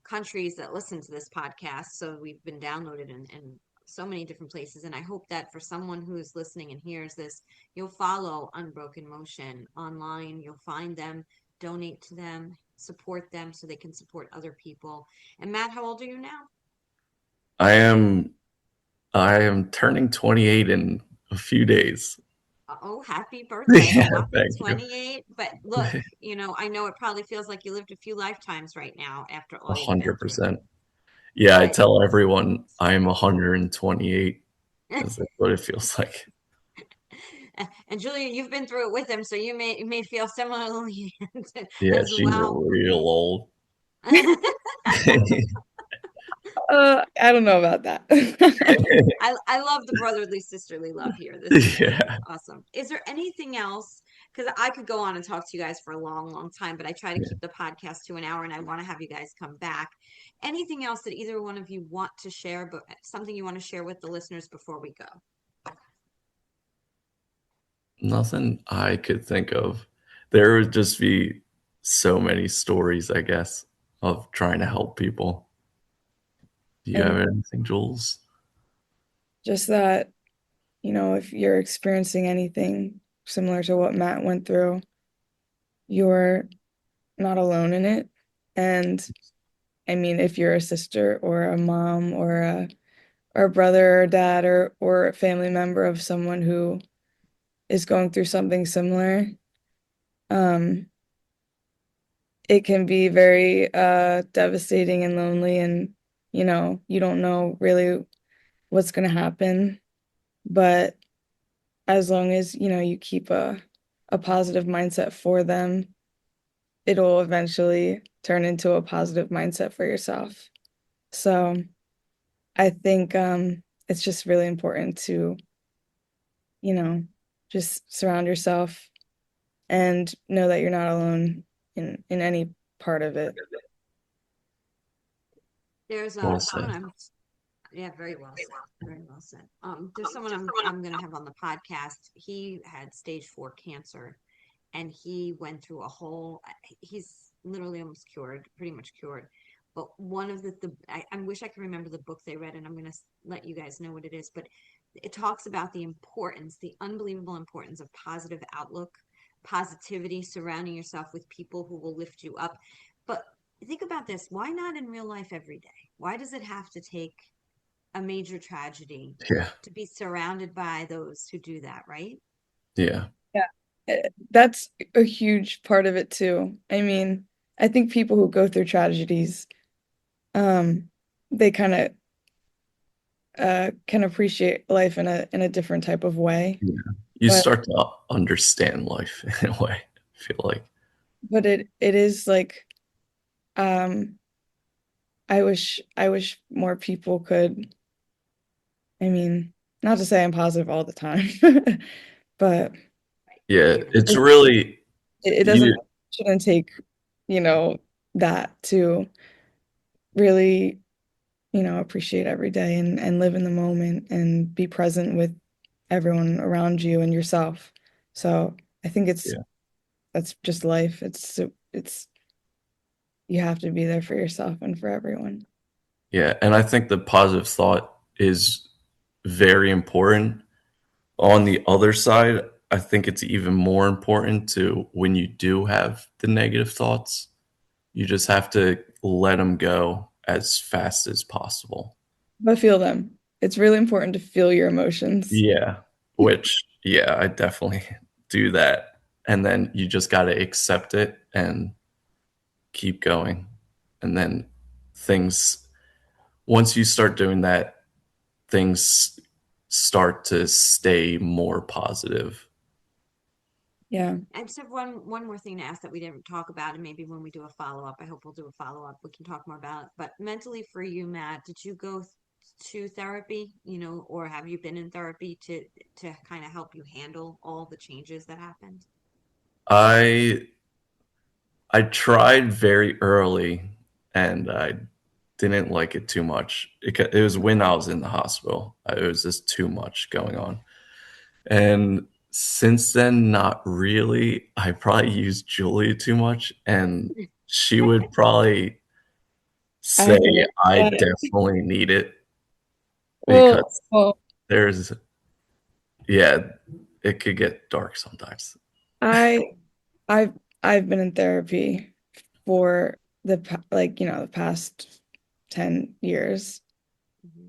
countries that listen to this podcast. So we've been downloaded in so many different places. And I hope that for someone who's listening and hears this, you'll follow Unbroken Motion online. You'll find them, donate to them, support them so they can support other people. And Matt, how old are you now? I am I am turning 28 in a few days. Oh, happy birthday. Yeah, I'm not thank you. 28, but look, I know it probably feels like you lived a few lifetimes right now after all you've been through. 100%. Yeah, I But tell everyone I'm 128 because that's what it feels like. and Julia, you've been through it with him, so you may feel similarly Yeah, as she's well. real old. I don't know about that. I love the brotherly sisterly love here. This is Yeah. awesome. Is there anything else? Because I could go on and talk to you guys for a long, long time, but I try to Yeah. keep the podcast to an hour, and I want to have you guys come back. Anything else that either one of you want to share, but something you want to share with the listeners before we go? Nothing I could think of. There would just be so many stories, I guess, of trying to help people. Do you have And anything, Jules? just that, if you're experiencing anything similar to what Matt went through, you're not alone in it. And I mean, if you're a sister or a mom or a brother or dad or a family member of someone who is going through something similar, um, it can be very devastating and lonely, and you don't know really what's going to happen. But as long as you keep a positive mindset for them, it'll eventually turn into a positive mindset for yourself. So I think it's just really important to, you know, just surround yourself and know that you're not alone in any part of it. There's Well someone said. I'm Yeah, very well said. Very well said. There's someone I'm gonna have on the podcast. He had stage 4 cancer, and he went through a whole. He's literally almost cured, pretty much cured. But one of I wish I could remember the book they read, and I'm gonna let you guys know what it is. But it talks about the importance, the unbelievable importance of positive outlook, positivity, surrounding yourself with people who will lift you up. But think about this: why not in real life every day? Why does it have to take a major tragedy Yeah. to be surrounded by those who do that, right? Yeah. Yeah. That's a huge part of it too. I mean, I think people who go through tragedies, um, they kind of can appreciate life in a different type of way. Yeah. You But start to understand life in a way, I feel like. it is like um I wish more people could, I mean, not to say I'm positive all the time, but Yeah, You're it's it, really it doesn't you. shouldn't take, you know, that to really, appreciate every day and live in the moment and be present with everyone around you and yourself. So I think Yeah. that's just life. It's you have to be there for yourself and for everyone. Yeah, and I think the positive thought is very important. On the other side, I think it's even more important to when you do have the negative thoughts, you just have to let them go as fast as possible. But feel them. It's really important to feel your emotions. Yeah, which, yeah, I definitely do that. And then you just got to accept it and keep going. And then things, once you start doing that, things start to stay more positive. Yeah. I just have one more thing to ask that we didn't talk about, and maybe when we do a follow up, I hope we'll do a follow up. We can talk more about it. But mentally for you, Matt, did you go to therapy, or have you been in therapy to kind of help you handle all the changes that happened? I I tried very early and I didn't like it too much. It was when I was in the hospital. It was just too much going on. And since then, not really. I probably used Julia too much, and she would probably I say relate I to that. definitely need it Well, because well, there's, yeah, it could get dark sometimes. I I've I've been in therapy for the past 10 years.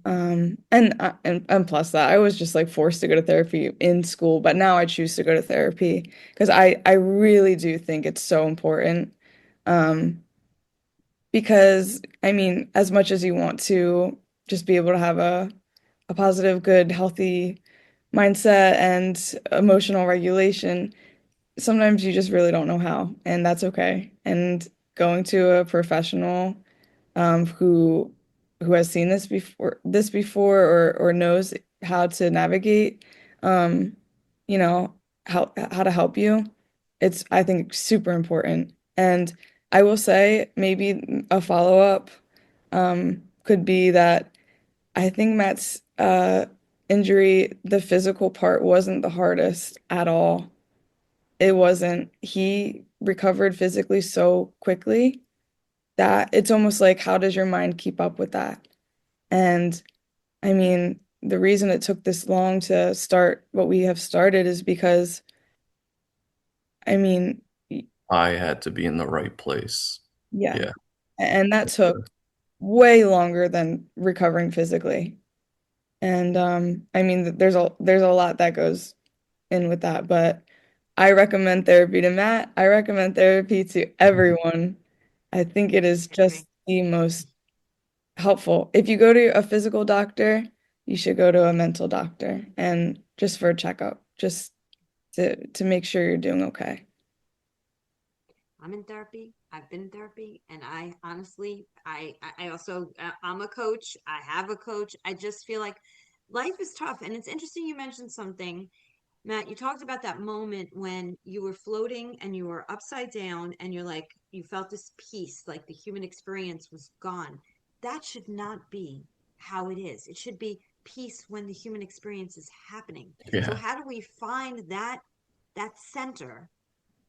Mhm. And plus that I was just like forced to go to therapy in school, but now I choose to go to therapy because I really do think it's so important. Um, because I mean, as much as you want to just be able to have a positive, good, healthy mindset and emotional regulation, sometimes you just really don't know how, and that's okay. And going to a professional who has seen this before or knows how to navigate um, you know, how to help you, it's I think super important. And I will say maybe a follow-up could be that I think Matt's injury, the physical part wasn't the hardest at all. It wasn't. He recovered physically so quickly that it's almost like, how does your mind keep up with that? And I mean, the reason it took this long to start what we have started is because, I mean, I had to be in the right place. yeah. Yeah. And that For took sure. way longer than recovering physically. And I mean, there's a lot that goes in with that, but I recommend therapy to Matt. I recommend therapy to everyone. I think it is I agree. just the most helpful. If you go to a physical doctor, you should go to a mental doctor and just for a checkup, just to make sure you're doing okay. I'm in therapy. I've been in therapy, and I honestly, I also, I'm a coach. I have a coach. I just feel like life is tough, and it's interesting you mentioned something, Matt. You talked about that moment when you were floating and you were upside down, and you're like, you felt this peace, like the human experience was gone. That should not be how it is. It should be peace when the human experience is happening. So Yeah. how do we find that center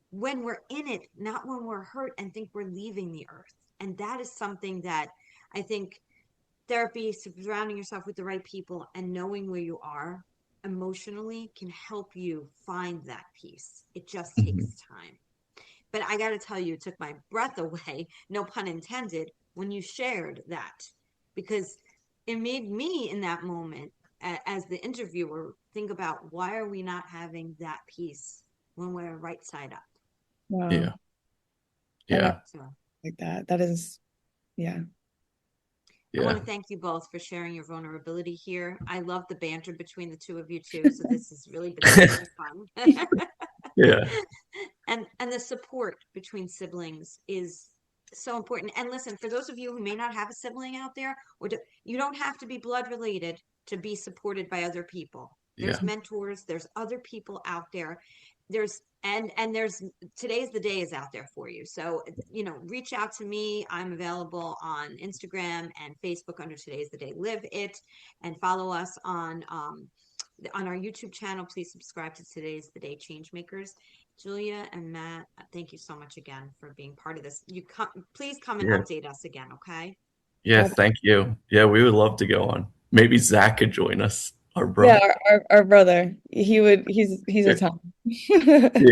when we're in it, not when we're hurt and think we're leaving the earth? And that is something that I think therapy, surrounding yourself with the right people and knowing where you are emotionally can help you find that peace. It just Mhm. takes time. But I got to tell you, it took my breath away, no pun intended, when you shared that, because it made me in that moment, as the interviewer, think about why are we not having that peace when we're right side up? Wow. Yeah. I never Yeah. So like that. That is, yeah. I want Yeah. to thank you both for sharing your vulnerability here. I love the banter between the two of you too. So this has really been super fun. Yeah. And the support between siblings is so important. And listen, for those of you who may not have a sibling out there, you don't have to be blood related to be supported by other people. There's Yeah. mentors, there's other people out there. There's today's the day is out there for you. So, reach out to me. I'm available on Instagram and Facebook under Today's the Day Live It, and follow us on our YouTube channel. Please subscribe to Today's the Day Changemakers. Julia and Matt, thank you so much again for being part of this. Please come and Yeah. update us again, okay? Yeah. Thank you. Yeah. We would love to go on. Maybe Zach could join us, our Yeah, brother. our brother. He's a Yeah. ton. Yeah. We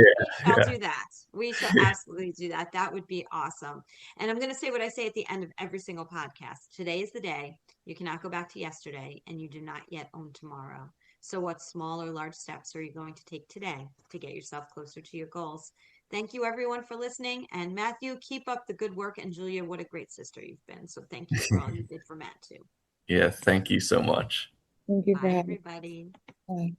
shall Yeah. do that. We shall absolutely do that. That would be awesome. And I'm going to say what I say at the end of every single podcast. Today is the day. You cannot go back to yesterday, and you do not yet own tomorrow. So, what small or large steps are you going to take today to get yourself closer to your goals? Thank you, everyone, for listening. And Matthew, keep up the good work. And Julia, what a great sister you've been. So, thank you for all you did for Matt, too. Yeah. Thank you so much. Thank you for Bye, having everybody. me. Bye.